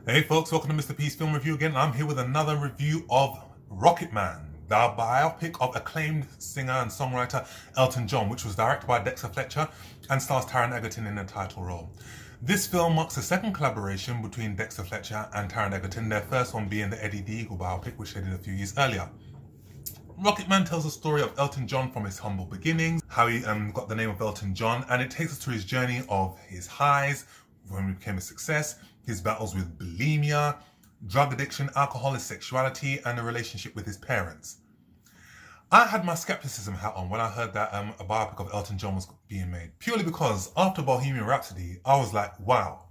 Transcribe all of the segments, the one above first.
Hey folks, welcome to Mr. P's Film Review again. I'm here with another review of Rocketman, the biopic of acclaimed singer and songwriter Elton John, which was directed by Dexter Fletcher and stars Taron Egerton in the title role. This film marks the second collaboration between Dexter Fletcher and Taron Egerton, their first one being the Eddie the Eagle biopic, which they did a few years earlier. Rocketman tells the story of Elton John from his humble beginnings, how he got the name of Elton John, and it takes us through his journey of his highs, when he became a success, his battles with bulimia, drug addiction, alcoholism, sexuality, and the relationship with his parents. I had my skepticism hat on when I heard that a biopic of Elton John was being made, purely because after Bohemian Rhapsody, I was like, wow.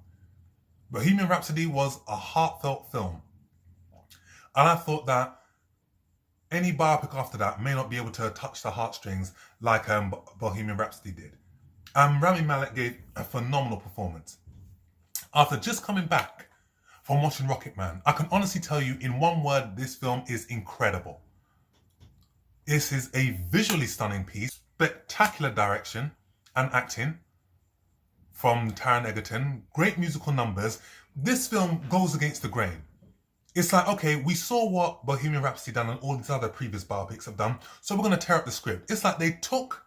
Bohemian Rhapsody was a heartfelt film. And I thought that any biopic after that may not be able to touch the heartstrings like Bohemian Rhapsody did. Rami Malek gave a phenomenal performance. After just coming back from watching Rocketman, I can honestly tell you in one word, this film is incredible. This is a visually stunning piece, spectacular direction and acting from Taron Egerton, great musical numbers. This film goes against the grain. It's like, okay, we saw what Bohemian Rhapsody done and all these other previous biopics have done, so we're going to tear up the script. It's like they took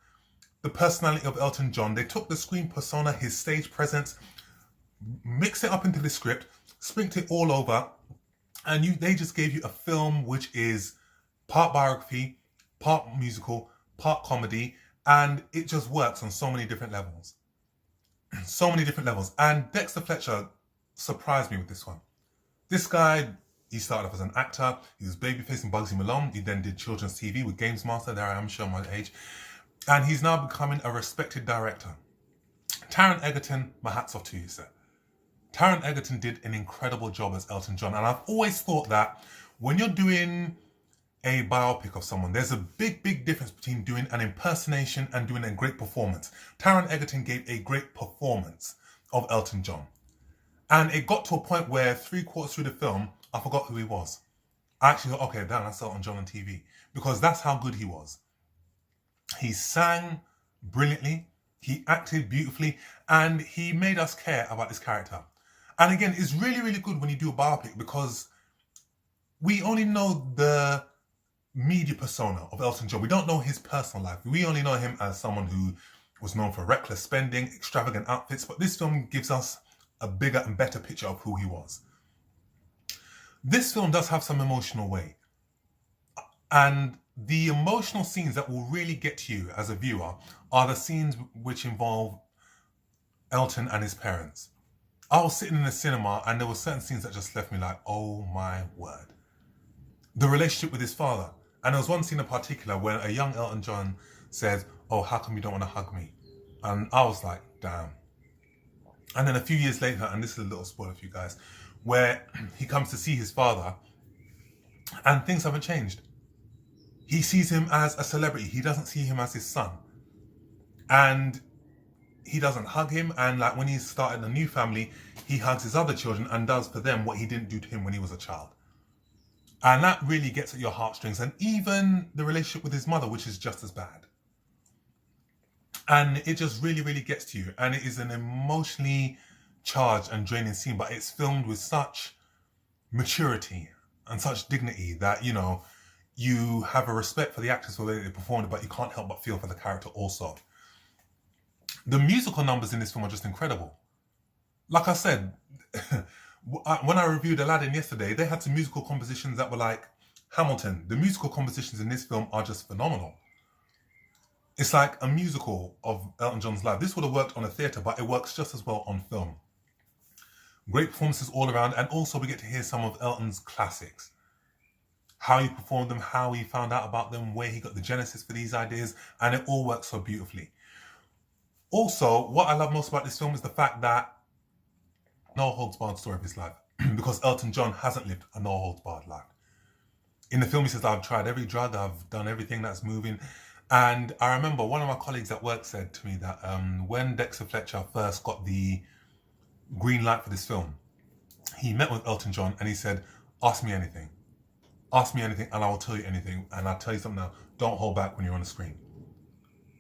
the personality of Elton John, they took the screen persona, his stage presence, mixed it up into the script, sprinkled it all over, and they just gave you a film which is part biography, part musical, part comedy, and it just works on so many different levels. So many different levels. And Dexter Fletcher surprised me with this one. This guy, he started off as an actor. He was babyface in Bugsy Malone. He then did children's TV with Games Master. There I am, showing my age. And he's now becoming a respected director. Taron Egerton, my hat's off to you, sir. Taron Egerton did an incredible job as Elton John. And I've always thought that when you're doing a biopic of someone, there's a big, big difference between doing an impersonation and doing a great performance. Taron Egerton gave a great performance of Elton John. And it got to a point where 3/4 through the film, I forgot who he was. I actually thought, okay, damn, that's Elton John on TV. Because that's how good he was. He sang brilliantly, he acted beautifully, and he made us care about this character. And again, it's really, really good when you do a biopic because we only know the media persona of Elton John. We don't know his personal life. We only know him as someone who was known for reckless spending, extravagant outfits, but this film gives us a bigger and better picture of who he was. This film does have some emotional weight. And the emotional scenes that will really get to you as a viewer are the scenes which involve Elton and his parents. I was sitting in the cinema and there were certain scenes that just left me like, oh my word. The relationship with his father. And there was one scene in particular where a young Elton John says, oh, how come you don't want to hug me? And I was like, damn. And then a few years later, and this is a little spoiler for you guys, where he comes to see his father and things haven't changed. He sees him as a celebrity. He doesn't see him as his son. And he doesn't hug him. And like when he's starting a new family, he hugs his other children and does for them what he didn't do to him when he was a child. And that really gets at your heartstrings. And even the relationship with his mother, which is just as bad. And it just really, really gets to you. And it is an emotionally charged and draining scene, but it's filmed with such maturity and such dignity that, you know, you have a respect for the actors for the way they performed it, but you can't help but feel for the character also. The musical numbers in this film are just incredible. Like I said, when I reviewed Aladdin yesterday, they had some musical compositions that were like Hamilton. The musical compositions in this film are just phenomenal. It's like a musical of Elton John's life. This would have worked on a theatre, but it works just as well on film. Great performances all around, and also we get to hear some of Elton's classics. How he performed them, how he found out about them, where he got the genesis for these ideas, and it all works so beautifully. Also, what I love most about this film is the fact that no holds barred story of his life, because Elton John hasn't lived a no holds barred life. In the film, he says, I've tried every drug, I've done everything that's moving. And I remember one of my colleagues at work said to me that when Dexter Fletcher first got the green light for this film, he met with Elton John and he said, ask me anything. Ask me anything and I will tell you anything. And I'll tell you something now, don't hold back when you're on the screen.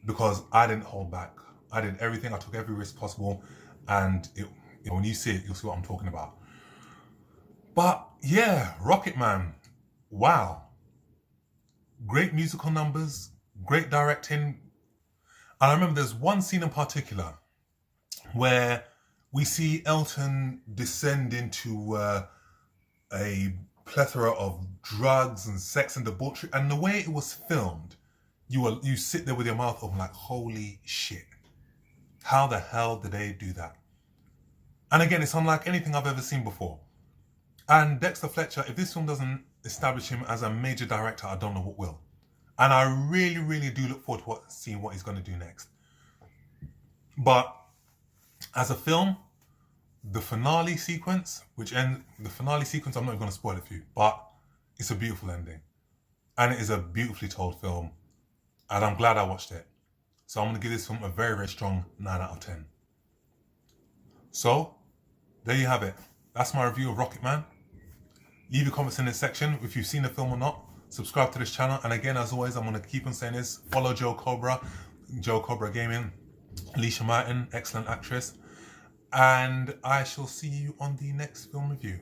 Because I didn't hold back. I did everything, I took every risk possible. And when you see it, you'll see what I'm talking about. But yeah, Rocketman, wow. Great musical numbers, great directing. And I remember there's one scene in particular where we see Elton descend into a plethora of drugs and sex and debauchery, and the way it was filmed, you sit there with your mouth open like, holy shit, how the hell did they do that? And again, it's unlike anything I've ever seen before. And Dexter Fletcher, if this film doesn't establish him as a major director, I don't know what will. And I really, really do look forward to seeing what he's going to do next. But as a film, the finale sequence, I'm not even going to spoil it for you, but it's a beautiful ending. And it is a beautifully told film. And I'm glad I watched it. So I'm going to give this film a very, very strong 9 out of 10. So, there you have it. That's my review of Rocketman. Leave your comments in this section if you've seen the film or not. Subscribe to this channel. And again, as always, I'm going to keep on saying this. Follow Joe Cobra Gaming. Alicia Martin, excellent actress. And I shall see you on the next film review.